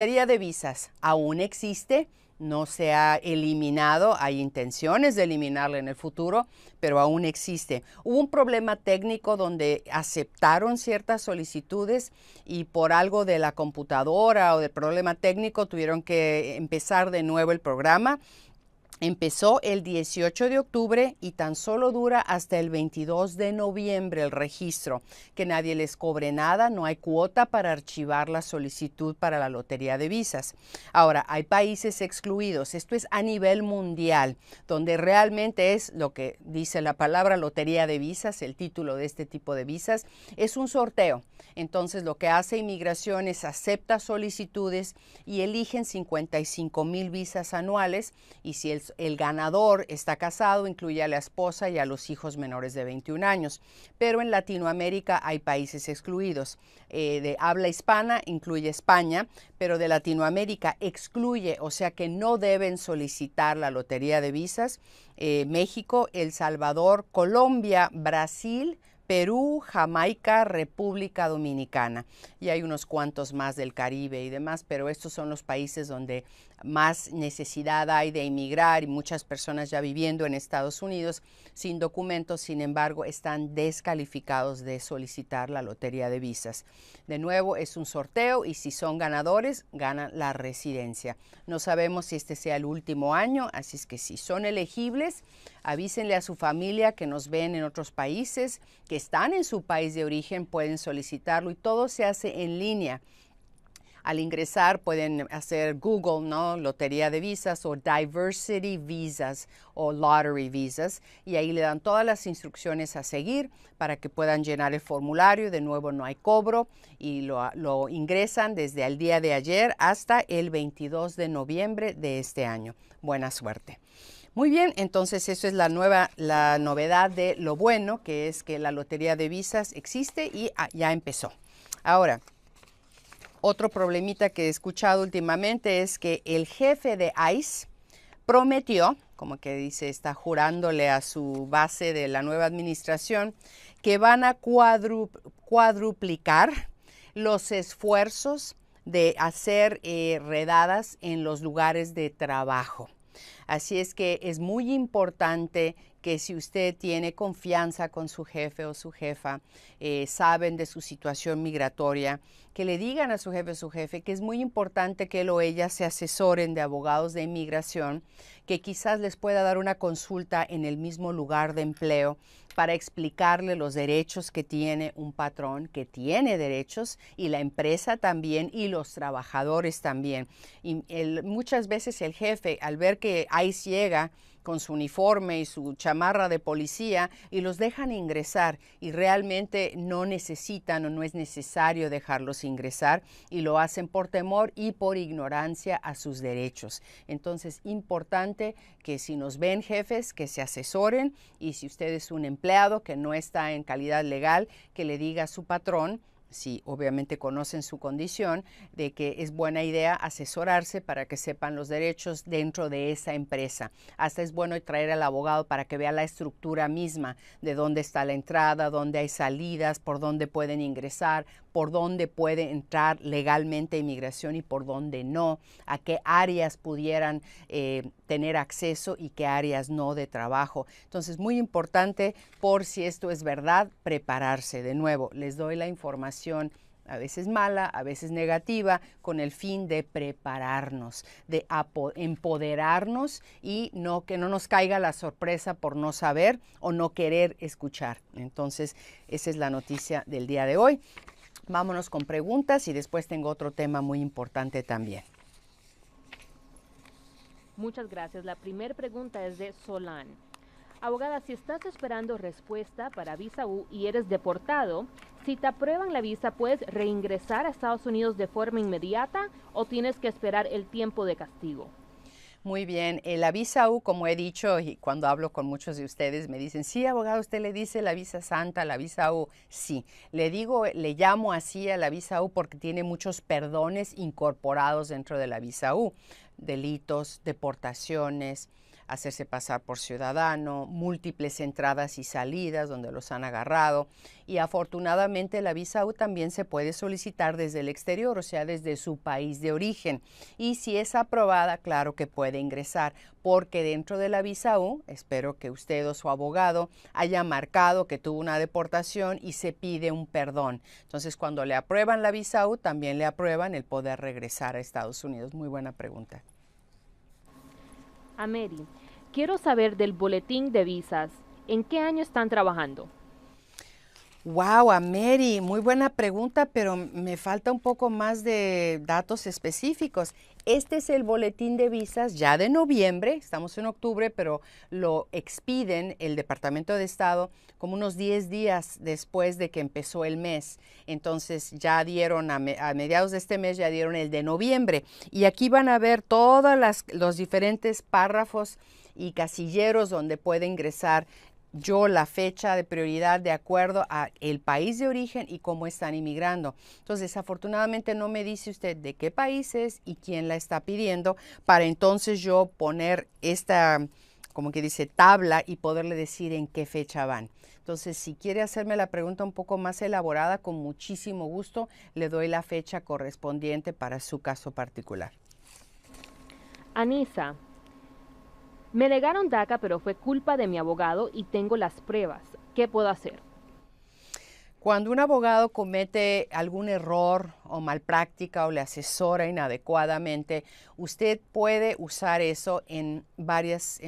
Lotería de visas aún existe, no se ha eliminado, hay intenciones de eliminarla en el futuro, pero aún existe. Hubo un problema técnico donde aceptaron ciertas solicitudes y por algo de la computadora o del problema técnico tuvieron que empezar de nuevo el programa. Empezó el 18 de octubre y tan solo dura hasta el 22 de noviembre el registro, que nadie les cobre nada, no hay cuota para archivar la solicitud para la lotería de visas. Ahora, hay países excluidos, esto es a nivel mundial, donde realmente es lo que dice la palabra lotería de visas, el título de este tipo de visas, es un sorteo. Entonces, lo que hace Inmigración es acepta solicitudes y eligen 55,000 visas anuales y si el ganador está casado, incluye a la esposa y a los hijos menores de 21 años. Pero en Latinoamérica hay países excluidos. De habla hispana incluye España, pero de Latinoamérica excluye, o sea que no deben solicitar la lotería de visas. México, El Salvador, Colombia, Brasil, Perú, Jamaica, República Dominicana. Y hay unos cuantos más del Caribe y demás, pero estos son los países donde más necesidad hay de emigrar y muchas personas ya viviendo en Estados Unidos sin documentos, sin embargo, están descalificados de solicitar la lotería de visas. De nuevo, es un sorteo y si son ganadores, ganan la residencia. No sabemos si este sea el último año, así es que si son elegibles, avísenle a su familia que nos ven en otros países, que están en su país de origen, pueden solicitarlo y todo se hace en línea. Al ingresar pueden hacer Google, ¿no? Lotería de visas o Diversity Visas o Lottery Visas y ahí le dan todas las instrucciones a seguir para que puedan llenar el formulario. De nuevo no hay cobro y lo ingresan desde el día de ayer hasta el 22 de noviembre de este año. Buena suerte. Muy bien, entonces eso es la novedad de lo bueno, que es que la lotería de visas existe y ya empezó. Ahora, otro problemita que he escuchado últimamente es que el jefe de ICE prometió, como que dice, está jurándole a su base de la nueva administración, que van a cuadruplicar los esfuerzos de hacer redadas en los lugares de trabajo. Así es que es muy importante que si usted tiene confianza con su jefe o su jefa, saben de su situación migratoria, que le digan a su jefe o su jefe que es muy importante que él o ella se asesoren de abogados de inmigración, que quizás les pueda dar una consulta en el mismo lugar de empleo para explicarle los derechos que tiene un patrón, que tiene derechos, y la empresa también, y los trabajadores también. Y muchas veces el jefe, al ver que ICE llega con su uniforme y su chamarra de policía y los dejan ingresar y realmente no necesitan o no es necesario dejarlos ingresar y lo hacen por temor y por ignorancia a sus derechos. Entonces, importante que si nos ven jefes, que se asesoren y si usted es un empleado que no está en calidad legal, que le diga a su patrón, si obviamente conocen su condición, de que es buena idea asesorarse para que sepan los derechos dentro de esa empresa. Hasta es bueno traer al abogado para que vea la estructura misma, de dónde está la entrada, dónde hay salidas, por dónde pueden ingresar, por dónde puede entrar legalmente inmigración y por dónde no, a qué áreas pudieran tener acceso y qué áreas no de trabajo. Entonces, muy importante, por si esto es verdad, prepararse. De nuevo, les doy la información a veces mala, a veces negativa, con el fin de prepararnos, de empoderarnos y que no nos caiga la sorpresa por no saber o no querer escuchar. Entonces, esa es la noticia del día de hoy. Vámonos con preguntas y después tengo otro tema muy importante también. Muchas gracias. La primera pregunta es de Solán. Abogada, si estás esperando respuesta para visa U y eres deportado, si te aprueban la visa, ¿puedes reingresar a Estados Unidos de forma inmediata o tienes que esperar el tiempo de castigo? Muy bien, la visa U, como he dicho, y cuando hablo con muchos de ustedes me dicen, sí, abogado, usted le dice la visa santa, la visa U. Sí, le llamo así a la visa U porque tiene muchos perdones incorporados dentro de la visa U, delitos, deportaciones, hacerse pasar por ciudadano, múltiples entradas y salidas donde los han agarrado. Y afortunadamente la visa U también se puede solicitar desde el exterior, o sea, desde su país de origen. Y si es aprobada, claro que puede ingresar, porque dentro de la visa U, espero que usted o su abogado haya marcado que tuvo una deportación y se pide un perdón. Entonces, cuando le aprueban la visa U, también le aprueban el poder regresar a Estados Unidos. Muy buena pregunta. Ameri, quiero saber del boletín de visas. ¿En qué año están trabajando? Wow, Ameri, muy buena pregunta, pero me falta un poco más de datos específicos. Este es el boletín de visas ya de noviembre, estamos en octubre, pero lo expiden el Departamento de Estado como unos 10 días después de que empezó el mes. Entonces ya dieron a mediados de este mes, ya dieron el de noviembre. Y aquí van a ver todos los diferentes párrafos y casilleros donde puede ingresar yo la fecha de prioridad de acuerdo a el país de origen y cómo están inmigrando. Entonces, desafortunadamente no me dice usted de qué país es y quién la está pidiendo para entonces yo poner esta, como que dice, tabla y poderle decir en qué fecha van. Entonces, si quiere hacerme la pregunta un poco más elaborada, con muchísimo gusto le doy la fecha correspondiente para su caso particular. Anisa, me negaron DACA, pero fue culpa de mi abogado y tengo las pruebas. ¿Qué puedo hacer? Cuando un abogado comete algún error o malpráctica o le asesora inadecuadamente, usted puede usar eso en varios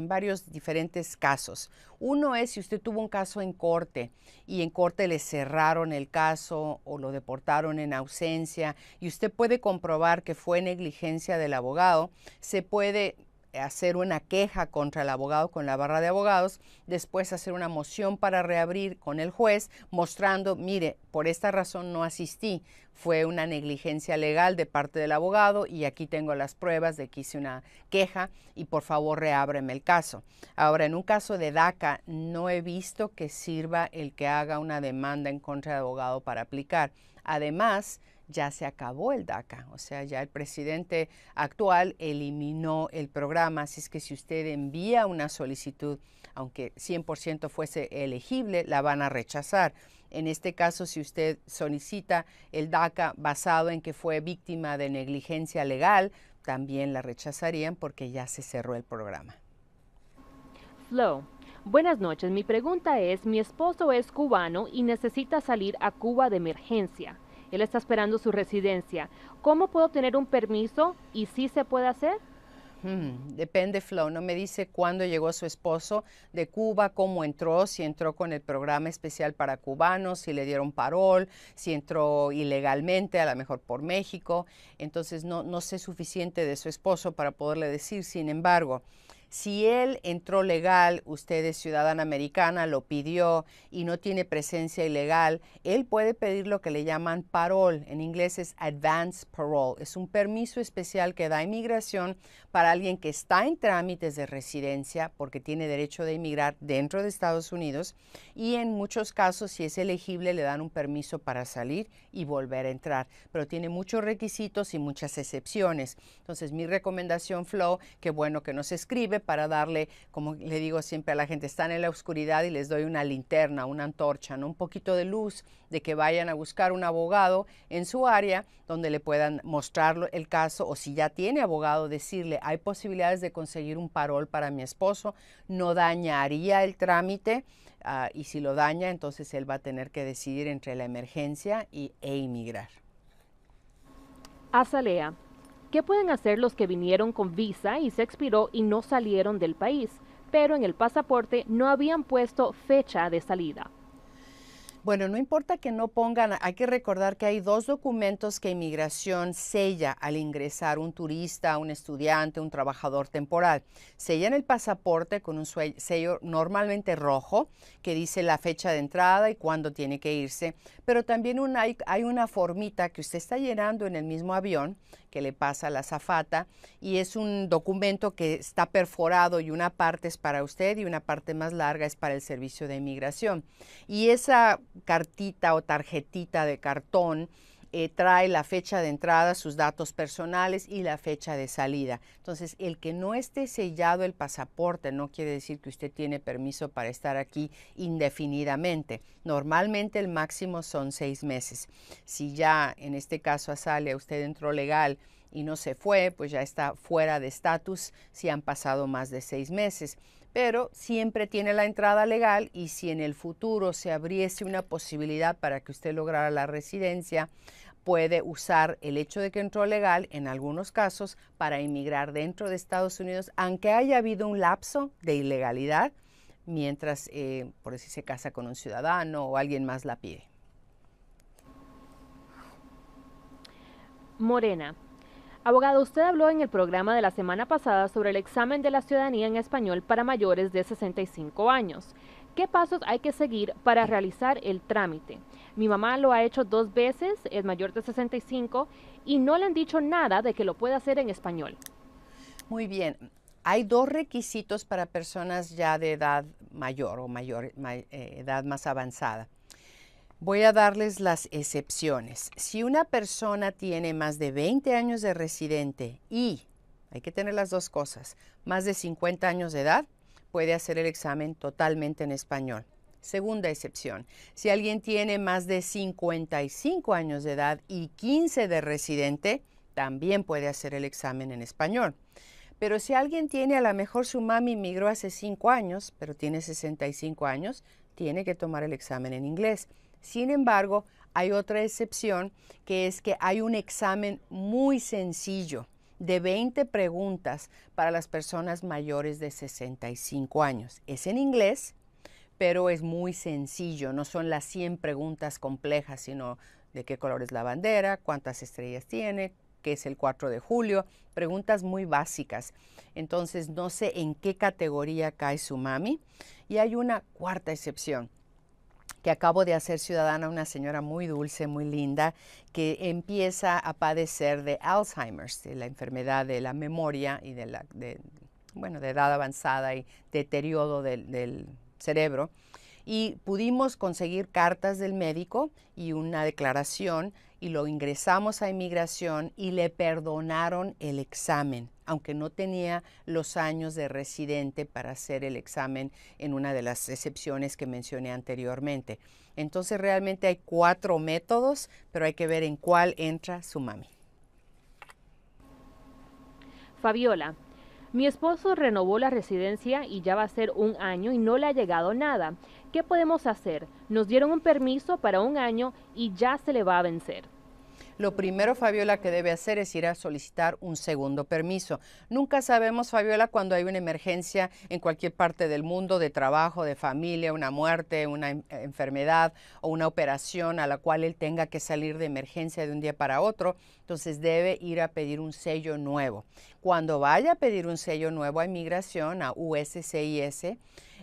diferentes casos. Uno es si usted tuvo un caso en corte y en corte le cerraron el caso o lo deportaron en ausencia y usted puede comprobar que fue negligencia del abogado, se puede hacer una queja contra el abogado con la barra de abogados, después hacer una moción para reabrir con el juez mostrando, mire, por esta razón no asistí, fue una negligencia legal de parte del abogado y aquí tengo las pruebas de que hice una queja y por favor reábreme el caso. Ahora, en un caso de DACA no he visto que sirva el que haga una demanda en contra del abogado para aplicar. Además, ya se acabó el DACA, o sea, ya el presidente actual eliminó el programa, así es que si usted envía una solicitud, aunque 100% fuese elegible, la van a rechazar. En este caso, si usted solicita el DACA basado en que fue víctima de negligencia legal, también la rechazarían porque ya se cerró el programa. Flo, buenas noches. Mi pregunta es, mi esposo es cubano y necesita salir a Cuba de emergencia. Él está esperando su residencia. ¿Cómo puedo tener un permiso y si se puede hacer? Depende, Flo. No me dice cuándo llegó su esposo de Cuba, cómo entró, si entró con el programa especial para cubanos, si le dieron parol, si entró ilegalmente, a lo mejor por México. Entonces no sé suficiente de su esposo para poderle decir. Sin embargo, si él entró legal, usted es ciudadana americana, lo pidió y no tiene presencia ilegal, él puede pedir lo que le llaman parol. En inglés es advance parole. Es un permiso especial que da inmigración para alguien que está en trámites de residencia porque tiene derecho de inmigrar dentro de Estados Unidos y en muchos casos, si es elegible, le dan un permiso para salir y volver a entrar. Pero tiene muchos requisitos y muchas excepciones. Entonces, mi recomendación, Flo, que bueno que nos escribe para darle, como le digo siempre a la gente, están en la oscuridad y les doy una linterna, una antorcha, ¿no? Un poquito de luz de que vayan a buscar un abogado en su área donde le puedan mostrar el caso o si ya tiene abogado, decirle, hay posibilidades de conseguir un parol para mi esposo, no dañaría el trámite y si lo daña, entonces él va a tener que decidir entre la emergencia e inmigrar. Azalea, ¿qué pueden hacer los que vinieron con visa y se expiró y no salieron del país, pero en el pasaporte no habían puesto fecha de salida? Bueno, no importa que no pongan, hay que recordar que hay dos documentos que inmigración sella al ingresar un turista, un estudiante, un trabajador temporal. Sellan el pasaporte con un sello normalmente rojo que dice la fecha de entrada y cuándo tiene que irse, pero también hay una formita que usted está llenando en el mismo avión que le pasa a la azafata y es un documento que está perforado y una parte es para usted y una parte más larga es para el servicio de inmigración. Y esa cartita o tarjetita de cartón trae la fecha de entrada, sus datos personales y la fecha de salida. Entonces, el que no esté sellado el pasaporte no quiere decir que usted tiene permiso para estar aquí indefinidamente. Normalmente el máximo son 6 meses. Si ya en este caso a Azalea usted entró legal y no se fue, pues ya está fuera de estatus si han pasado más de 6 meses. Pero siempre tiene la entrada legal y si en el futuro se abriese una posibilidad para que usted lograra la residencia, puede usar el hecho de que entró legal en algunos casos para inmigrar dentro de Estados Unidos, aunque haya habido un lapso de ilegalidad, mientras, por decir, se casa con un ciudadano o alguien más la pide. Morena. Abogado, usted habló en el programa de la semana pasada sobre el examen de la ciudadanía en español para mayores de 65 años. ¿Qué pasos hay que seguir para realizar el trámite? Mi mamá lo ha hecho 2 veces, es mayor de 65, y no le han dicho nada de que lo pueda hacer en español. Muy bien. Hay 2 requisitos para personas ya de edad mayor o edad más avanzada. Voy a darles las excepciones. Si una persona tiene más de 20 años de residente y, hay que tener las 2 cosas, más de 50 años de edad, puede hacer el examen totalmente en español. Segunda excepción, si alguien tiene más de 55 años de edad y 15 de residente, también puede hacer el examen en español. Pero si alguien tiene, a lo mejor su mami inmigró hace 5 años, pero tiene 65 años, tiene que tomar el examen en inglés. Sin embargo, hay otra excepción, que es que hay un examen muy sencillo de 20 preguntas para las personas mayores de 65 años. Es en inglés, pero es muy sencillo. No son las 100 preguntas complejas, sino de qué color es la bandera, cuántas estrellas tiene, qué es el 4 de julio, preguntas muy básicas. Entonces, no sé en qué categoría cae su mami. Y hay una cuarta excepción, que acabo de hacer ciudadana, una señora muy dulce, muy linda, que empieza a padecer de Alzheimer's, de la enfermedad de la memoria y de edad avanzada y deterioro del cerebro. Y pudimos conseguir cartas del médico y una declaración y lo ingresamos a inmigración y le perdonaron el examen, aunque no tenía los años de residente para hacer el examen en una de las excepciones que mencioné anteriormente. Entonces realmente hay 4 métodos, pero hay que ver en cuál entra su mami. Fabiola. Mi esposo renovó la residencia y ya va a ser 1 año y no le ha llegado nada. ¿Qué podemos hacer? Nos dieron un permiso para 1 año y ya se le va a vencer. Lo primero, Fabiola, que debe hacer es ir a solicitar un segundo permiso. Nunca sabemos, Fabiola, cuando hay una emergencia en cualquier parte del mundo, de trabajo, de familia, una muerte, una enfermedad o una operación a la cual él tenga que salir de emergencia de un día para otro. Entonces debe ir a pedir un sello nuevo. Cuando vaya a pedir un sello nuevo a inmigración, a USCIS,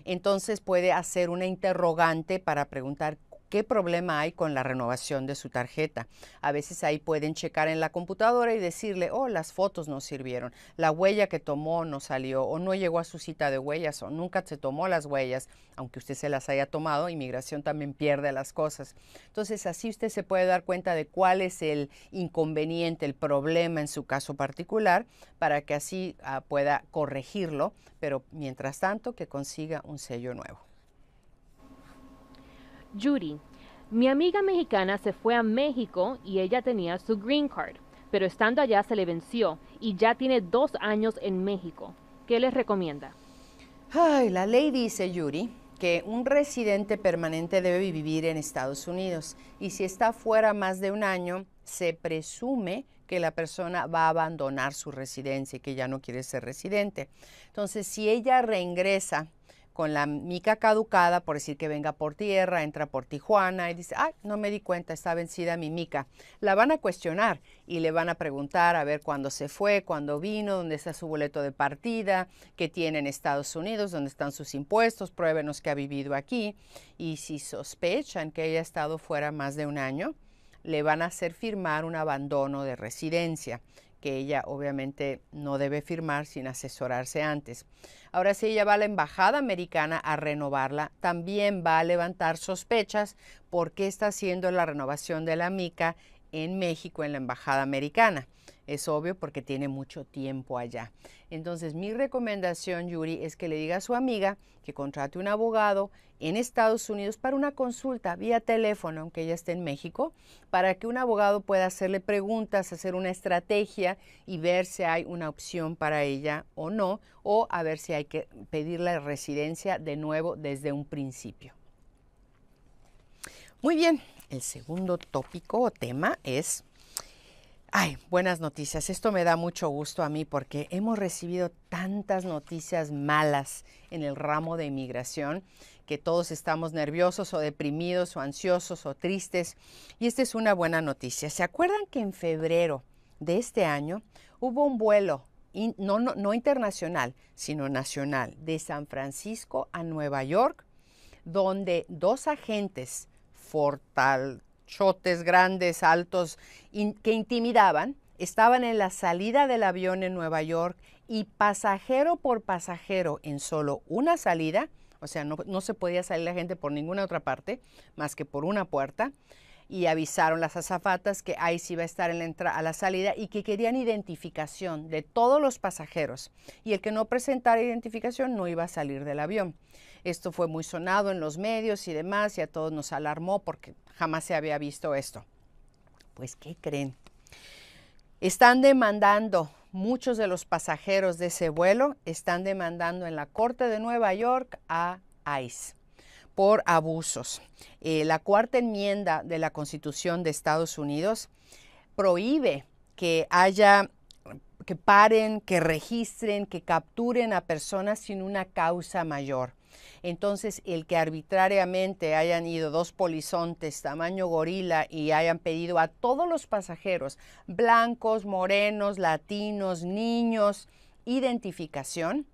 entonces puede hacer una interrogante para preguntar qué problema hay con la renovación de su tarjeta. A veces ahí pueden checar en la computadora y decirle, oh, las fotos no sirvieron, la huella que tomó no salió, o no llegó a su cita de huellas, o nunca se tomó las huellas, aunque usted se las haya tomado. Inmigración también pierde las cosas. Entonces así usted se puede dar cuenta de cuál es el inconveniente, el problema en su caso particular, para que así pueda corregirlo, pero mientras tanto que consiga un sello nuevo. Judy, mi amiga mexicana se fue a México y ella tenía su green card, pero estando allá se le venció y ya tiene 2 años en México. ¿Qué les recomienda? Ay, la ley dice, Yuri, que un residente permanente debe vivir en Estados Unidos y si está fuera más de 1 año, se presume que la persona va a abandonar su residencia y que ya no quiere ser residente. Entonces, si ella reingresa con la mica caducada, por decir que venga por tierra, entra por Tijuana y dice, ay, no me di cuenta, está vencida mi mica. La van a cuestionar y le van a preguntar a ver cuándo se fue, cuándo vino, dónde está su boleto de partida, qué tiene en Estados Unidos, dónde están sus impuestos, pruébenos que ha vivido aquí. Y si sospechan que haya estado fuera más de 1 año, le van a hacer firmar un abandono de residencia, que ella obviamente no debe firmar sin asesorarse antes. Ahora, si ella va a la embajada americana a renovarla, también va a levantar sospechas porque está haciendo la renovación de la mica en México en la embajada americana. Es obvio porque tiene mucho tiempo allá. Entonces, mi recomendación, Yuri, es que le diga a su amiga que contrate un abogado en Estados Unidos para una consulta vía teléfono, aunque ella esté en México, para que un abogado pueda hacerle preguntas, hacer una estrategia y ver si hay una opción para ella o no, o a ver si hay que pedir la residencia de nuevo desde un principio. Muy bien, el segundo tópico o tema es... buenas noticias. Esto me da mucho gusto a mí porque hemos recibido tantas noticias malas en el ramo de inmigración que todos estamos nerviosos o deprimidos o ansiosos o tristes. Y esta es una buena noticia. ¿Se acuerdan que en febrero de este año hubo un vuelo no internacional, sino nacional, de San Francisco a Nueva York, donde dos agentes fortalchotes, grandes, altos, que intimidaban, estaban en la salida del avión en Nueva York y pasajero por pasajero en solo una salida, o sea, no se podía salir la gente por ninguna otra parte más que por una puerta, y avisaron las azafatas que ICE iba a estar a la salida y que querían identificación de todos los pasajeros, y el que no presentara identificación no iba a salir del avión. Esto fue muy sonado en los medios y demás, y a todos nos alarmó porque jamás se había visto esto. Pues, ¿qué creen? Están demandando, muchos de los pasajeros de ese vuelo están demandando en la Corte de Nueva York a ICE por abusos. La cuarta enmienda de la Constitución de Estados Unidos prohíbe que paren, que registren, que capturen a personas sin una causa mayor. Entonces, el que arbitrariamente hayan ido dos polizontes tamaño gorila y hayan pedido a todos los pasajeros, blancos, morenos, latinos, niños, identificación,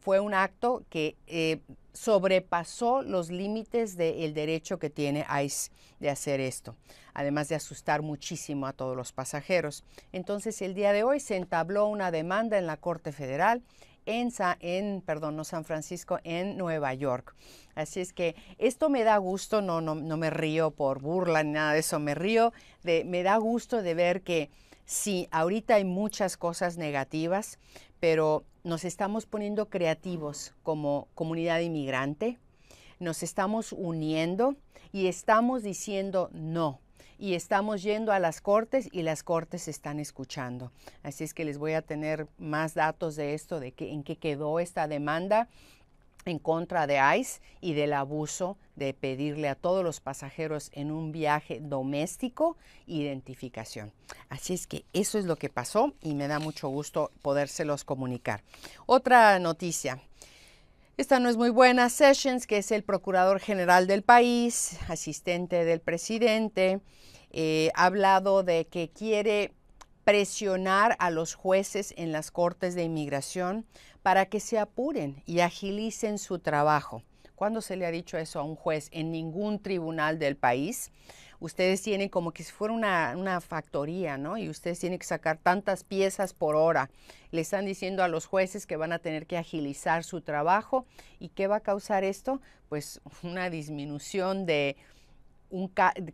fue un acto que sobrepasó los límites del derecho que tiene ICE de hacer esto, además de asustar muchísimo a todos los pasajeros. Entonces, el día de hoy se entabló una demanda en la Corte Federal en San Francisco, en Nueva York. Así es que esto me da gusto, no me río por burla ni nada de eso, me da gusto de ver que sí, ahorita hay muchas cosas negativas, pero nos estamos poniendo creativos como comunidad inmigrante, nos estamos uniendo y estamos diciendo no. Y estamos yendo a las cortes y las cortes están escuchando. Así es que les voy a tener más datos de esto, en qué quedó esta demanda en contra de ICE y del abuso de pedirle a todos los pasajeros en un viaje doméstico identificación. Así es que eso es lo que pasó y me da mucho gusto podérselos comunicar. Otra noticia. Esta no es muy buena. Sessions, que es el procurador general del país, asistente del presidente, ha hablado de que quiere presionar a los jueces en las cortes de inmigración para que se apuren y agilicen su trabajo. ¿Cuándo se le ha dicho eso a un juez? En ningún tribunal del país. Ustedes tienen como que si fuera una factoría, ¿no? Y ustedes tienen que sacar tantas piezas por hora. Le están diciendo a los jueces que van a tener que agilizar su trabajo. ¿Y qué va a causar esto? Pues una disminución de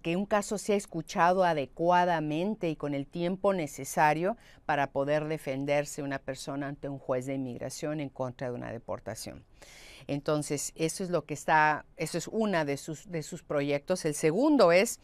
que un caso sea escuchado adecuadamente y con el tiempo necesario para poder defenderse una persona ante un juez de inmigración en contra de una deportación. Entonces, eso es uno de sus proyectos. El segundo es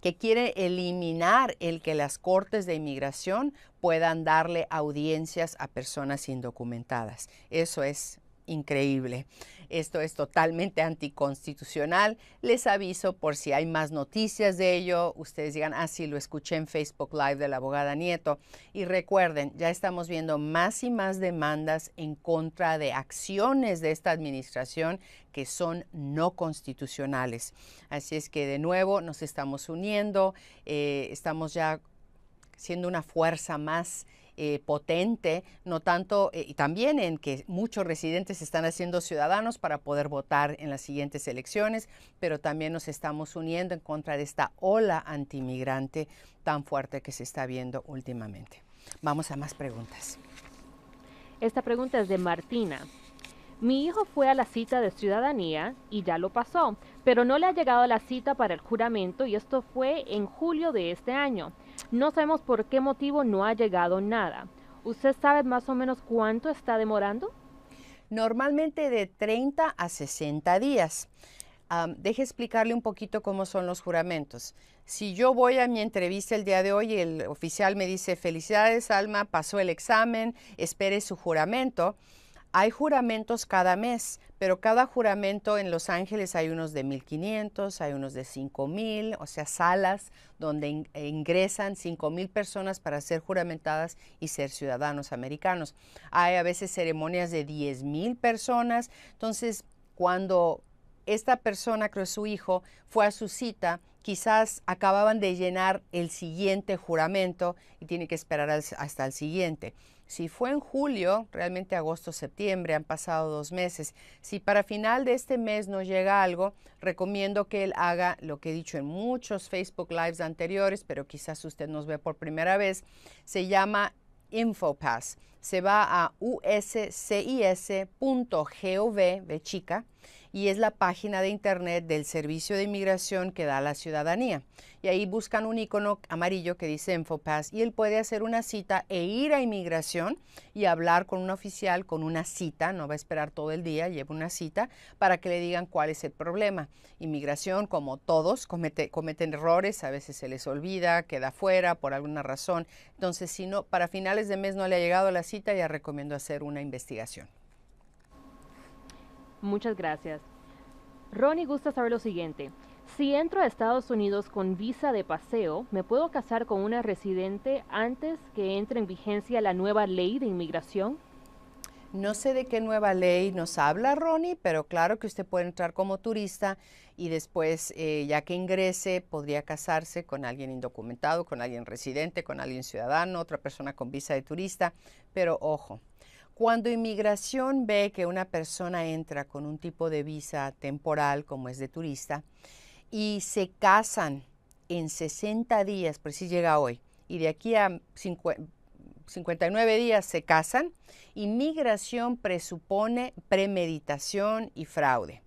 que quiere eliminar el que las cortes de inmigración puedan darle audiencias a personas indocumentadas. Eso es increíble. Esto es totalmente anticonstitucional. Les aviso por si hay más noticias de ello. Ustedes digan, sí, lo escuché en Facebook Live de la abogada Nieto. Y recuerden, ya estamos viendo más y más demandas en contra de acciones de esta administración que son no constitucionales. Así es que de nuevo nos estamos uniendo, estamos ya siendo una fuerza más potente, no tanto, y también en que muchos residentes están haciendo ciudadanos para poder votar en las siguientes elecciones, pero también nos estamos uniendo en contra de esta ola antimigrante tan fuerte que se está viendo últimamente. Vamos a más preguntas. Esta pregunta es de Martina. Mi hijo fue a la cita de ciudadanía y ya lo pasó, pero no le ha llegado la cita para el juramento y esto fue en julio de este año. No sabemos por qué motivo no ha llegado nada. ¿Usted sabe más o menos cuánto está demorando? Normalmente de 30 a 60 días. Deje explicarle un poquito cómo son los juramentos. Si yo voy a mi entrevista el día de hoy y el oficial me dice, felicidades Alma, pasó el examen, espere su juramento. Hay juramentos cada mes, pero cada juramento en Los Ángeles hay unos de 1,500, hay unos de 5,000, o sea, salas donde ingresan 5,000 personas para ser juramentadas y ser ciudadanos americanos. Hay a veces ceremonias de 10,000 personas. Entonces, cuando esta persona, creo su hijo, fue a su cita, quizás acababan de llenar el siguiente juramento y tiene que esperar hasta el siguiente. Si fue en julio, realmente agosto, septiembre, han pasado 2 meses. Si para final de este mes no llega algo, recomiendo que él haga lo que he dicho en muchos Facebook Lives anteriores, pero quizás usted nos ve por primera vez. Se llama InfoPass. Se va a uscis.gov, de chica, y es la página de internet del Servicio de Inmigración que da la ciudadanía. Y ahí buscan un icono amarillo que dice InfoPass y él puede hacer una cita e ir a inmigración y hablar con un oficial con una cita, no va a esperar todo el día, lleva una cita para que le digan cuál es el problema. Inmigración, como todos, cometen errores, a veces se les olvida, queda fuera por alguna razón. Entonces, si no, para finales de mes no le ha llegado la cita, ya recomiendo hacer una investigación. Muchas gracias. Ronnie gusta saber lo siguiente. Si entro a Estados Unidos con visa de paseo, ¿me puedo casar con una residente antes que entre en vigencia la nueva ley de inmigración? No sé de qué nueva ley nos habla Ronnie, pero claro que usted puede entrar como turista y después, ya que ingrese, podría casarse con alguien indocumentado, con alguien residente, con alguien ciudadano, otra persona con visa de turista. Pero ojo, cuando inmigración ve que una persona entra con un tipo de visa temporal, como es de turista, y se casan en 60 días, pues si llega hoy, y de aquí a 59 días se casan, inmigración presupone premeditación y fraude.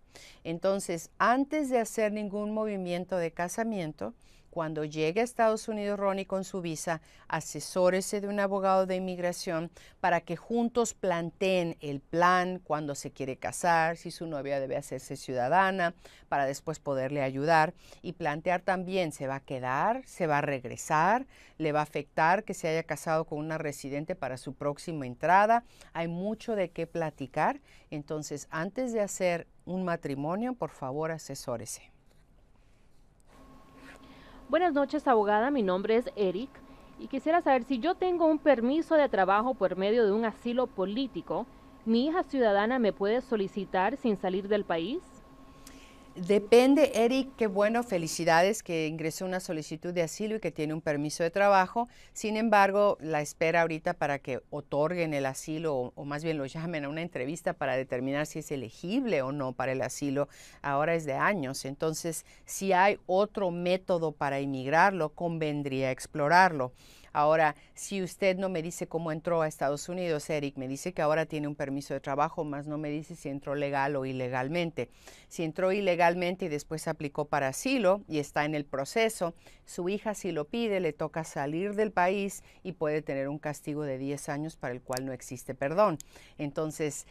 Entonces, antes de hacer ningún movimiento de casamiento, cuando llegue a Estados Unidos Ronnie con su visa, asesórese de un abogado de inmigración para que juntos planteen el plan, cuándo se quiere casar, si su novia debe hacerse ciudadana, para después poderle ayudar y plantear también, ¿se va a quedar? ¿Se va a regresar? ¿Le va a afectar que se haya casado con una residente para su próxima entrada? Hay mucho de qué platicar, entonces antes de hacer un matrimonio, por favor, asesórese. Buenas noches, abogada. Mi nombre es Eric y quisiera saber si yo tengo un permiso de trabajo por medio de un asilo político, ¿mi hija ciudadana me puede solicitar sin salir del país? Depende, Eric, qué bueno, felicidades que ingresó una solicitud de asilo y que tiene un permiso de trabajo. Sin embargo, la espera ahorita para que otorguen el asilo o más bien lo llamen a una entrevista para determinar si es elegible o no para el asilo, ahora es de años. Entonces, si hay otro método para inmigrarlo, convendría explorarlo. Ahora, si usted no me dice cómo entró a Estados Unidos, Eric, me dice que ahora tiene un permiso de trabajo, más no me dice si entró legal o ilegalmente. Si entró ilegalmente y después aplicó para asilo y está en el proceso, su hija si lo pide, le toca salir del país y puede tener un castigo de 10 años para el cual no existe perdón. Entonces,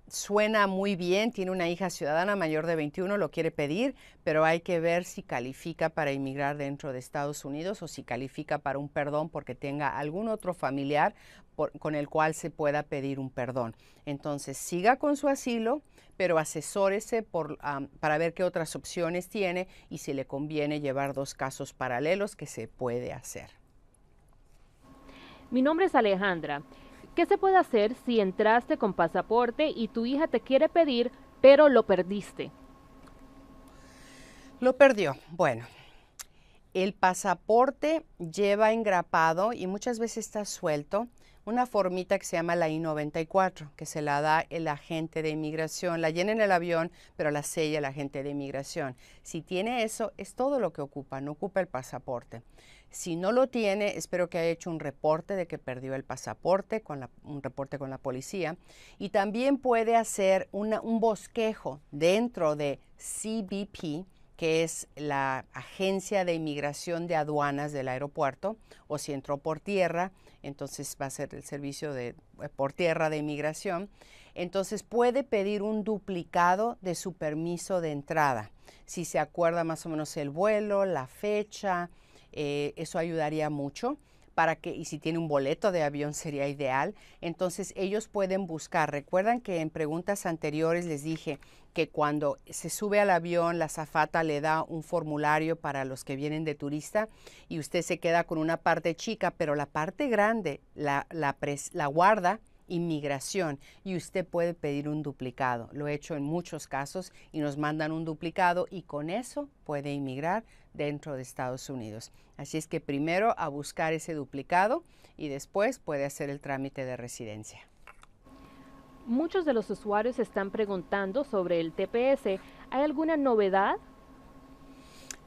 suena muy bien, tiene una hija ciudadana mayor de 21, lo quiere pedir, pero hay que ver si califica para inmigrar dentro de Estados Unidos o si califica para un perdón porque tenga algún otro familiar con el cual se pueda pedir un perdón. Entonces, siga con su asilo, pero asesórese para ver qué otras opciones tiene y si le conviene llevar 2 casos paralelos que se puede hacer. Mi nombre es Alejandra. ¿Qué se puede hacer si entraste con pasaporte y tu hija te quiere pedir, pero lo perdiste? Lo perdió. Bueno, el pasaporte lleva engrapado y muchas veces está suelto una formita que se llama la I-94, que se la da el agente de inmigración. La llena en el avión, pero la sella el agente de inmigración. Si tiene eso, es todo lo que ocupa, no ocupa el pasaporte. Si no lo tiene, espero que haya hecho un reporte de que perdió el pasaporte, un reporte con la policía. Y también puede hacer un bosquejo dentro de CBP, que es la Agencia de Inmigración de Aduanas del aeropuerto, o si entró por tierra, entonces va a ser el servicio por tierra de inmigración. Entonces puede pedir un duplicado de su permiso de entrada. Si se acuerda más o menos el vuelo, la fecha, eso ayudaría mucho. Y si tiene un boleto de avión sería ideal. Entonces ellos pueden buscar. Recuerdan que en preguntas anteriores les dije que cuando se sube al avión, la azafata le da un formulario para los que vienen de turista y usted se queda con una parte chica, pero la parte grande la guarda inmigración y usted puede pedir un duplicado. Lo he hecho en muchos casos y nos mandan un duplicado y con eso puede inmigrar dentro de Estados Unidos. Así es que primero a buscar ese duplicado y después puede hacer el trámite de residencia. Muchos de los usuarios están preguntando sobre el TPS. ¿Hay alguna novedad?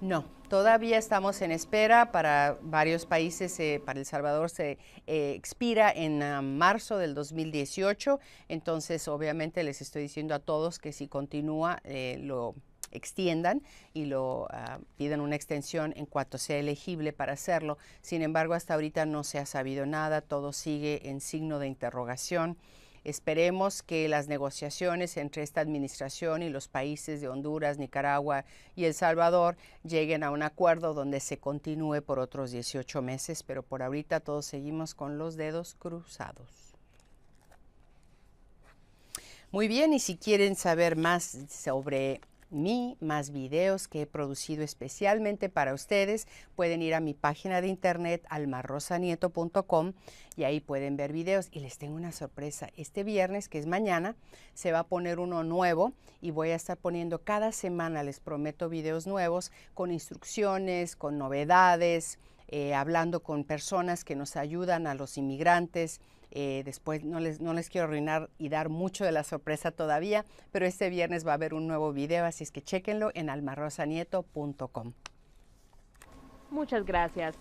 No, todavía estamos en espera para varios países. Para El Salvador se expira en marzo del 2018. Entonces, obviamente, les estoy diciendo a todos que si continúa, lo extiendan y lo pidan una extensión en cuanto sea elegible para hacerlo. Sin embargo, hasta ahorita no se ha sabido nada. Todo sigue en signo de interrogación. Esperemos que las negociaciones entre esta administración y los países de Honduras, Nicaragua y El Salvador lleguen a un acuerdo donde se continúe por otros 18 meses, pero por ahorita todos seguimos con los dedos cruzados. Muy bien, y si quieren saber más sobre más videos que he producido especialmente para ustedes, pueden ir a mi página de internet almarosanieto.com y ahí pueden ver videos. Y les tengo una sorpresa. Este viernes, que es mañana, se va a poner uno nuevo y voy a estar poniendo cada semana, les prometo, videos nuevos con instrucciones, con novedades, hablando con personas que nos ayudan a los inmigrantes. Después no les quiero arruinar y dar mucho de la sorpresa todavía, pero este viernes va a haber un nuevo video, así es que chéquenlo en almarosanieto.com. Muchas gracias.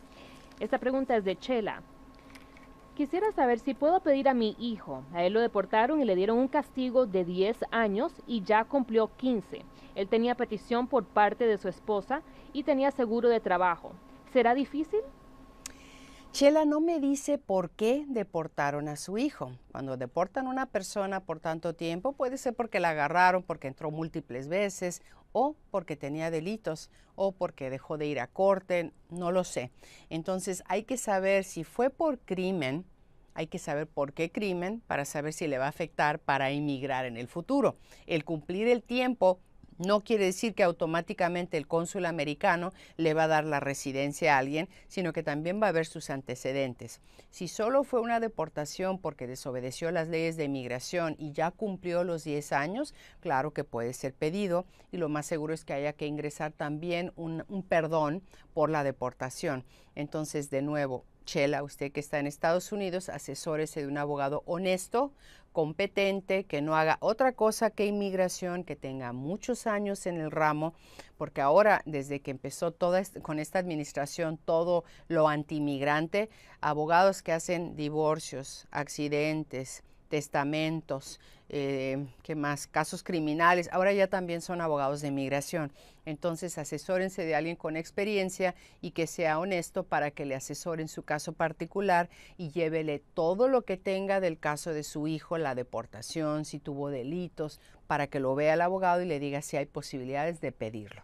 Esta pregunta es de Chela. Quisiera saber si puedo pedir a mi hijo. A él lo deportaron y le dieron un castigo de 10 años y ya cumplió 15. Él tenía petición por parte de su esposa y tenía seguro de trabajo. ¿Será difícil? Chela no me dice por qué deportaron a su hijo. Cuando deportan a una persona por tanto tiempo, puede ser porque la agarraron, porque entró múltiples veces, o porque tenía delitos, o porque dejó de ir a corte, no lo sé. Entonces hay que saber si fue por crimen, hay que saber por qué crimen para saber si le va a afectar para inmigrar en el futuro. El cumplir el tiempo no quiere decir que automáticamente el cónsul americano le va a dar la residencia a alguien, sino que también va a ver sus antecedentes. Si solo fue una deportación porque desobedeció las leyes de inmigración y ya cumplió los 10 años, claro que puede ser pedido y lo más seguro es que haya que ingresar también un perdón por la deportación. Entonces, de nuevo, Chela, usted que está en Estados Unidos, asesórese de un abogado honesto, competente, que no haga otra cosa que inmigración, que tenga muchos años en el ramo, porque ahora, desde que empezó con esta administración, todo lo anti-inmigrante, abogados que hacen divorcios, accidentes, testamentos, ¿qué más? Casos criminales, ahora ya también son abogados de inmigración. Entonces asesórense de alguien con experiencia y que sea honesto para que le asesoren su caso particular y llévele todo lo que tenga del caso de su hijo, la deportación, si tuvo delitos, para que lo vea el abogado y le diga si hay posibilidades de pedirlo.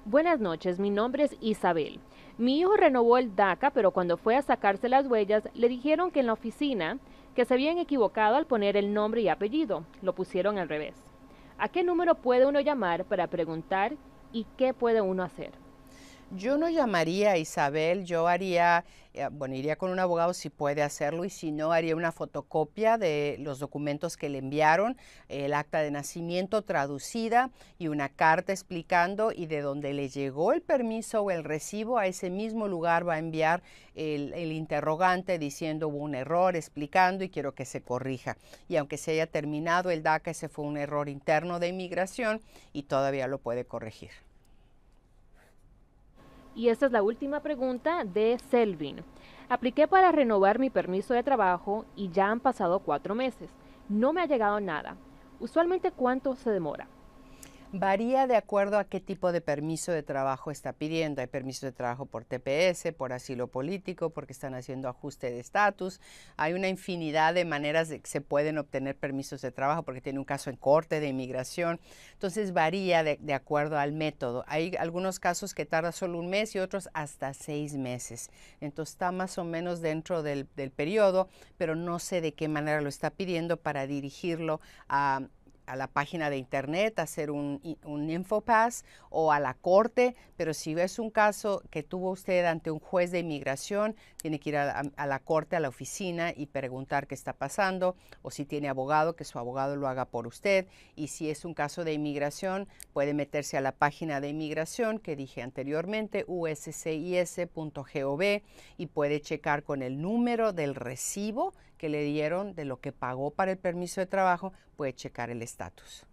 Buenas noches, mi nombre es Isabel. Mi hijo renovó el DACA, pero cuando fue a sacarse las huellas, le dijeron que en la oficina que se habían equivocado al poner el nombre y apellido. Lo pusieron al revés. ¿A qué número puede uno llamar para preguntar y qué puede uno hacer? Yo no llamaría a Isabel, yo haría, iría con un abogado si puede hacerlo y si no, haría una fotocopia de los documentos que le enviaron, el acta de nacimiento traducida y una carta explicando y de donde le llegó el permiso o el recibo, a ese mismo lugar va a enviar el interrogante diciendo hubo un error, explicando y quiero que se corrija. Y aunque se haya terminado el DACA, ese fue un error interno de inmigración y todavía lo puede corregir. Y esta es la última pregunta de Selvin. Apliqué para renovar mi permiso de trabajo y ya han pasado 4 meses. No me ha llegado nada. Usualmente, ¿cuánto se demora? Varía de acuerdo a qué tipo de permiso de trabajo está pidiendo. Hay permisos de trabajo por TPS, por asilo político, porque están haciendo ajuste de estatus. Hay una infinidad de maneras de que se pueden obtener permisos de trabajo porque tiene un caso en corte de inmigración. Entonces varía de acuerdo al método. Hay algunos casos que tarda solo un mes y otros hasta 6 meses. Entonces está más o menos dentro del periodo, pero no sé de qué manera lo está pidiendo para dirigirlo a la página de internet, hacer un InfoPass o a la corte, pero si es un caso que tuvo usted ante un juez de inmigración, tiene que ir a la corte, a la oficina y preguntar qué está pasando, o si tiene abogado, que su abogado lo haga por usted, y si es un caso de inmigración, puede meterse a la página de inmigración que dije anteriormente, uscis.gov, y puede checar con el número del recibo que le dieron de lo que pagó para el permiso de trabajo, puede checar el estatus.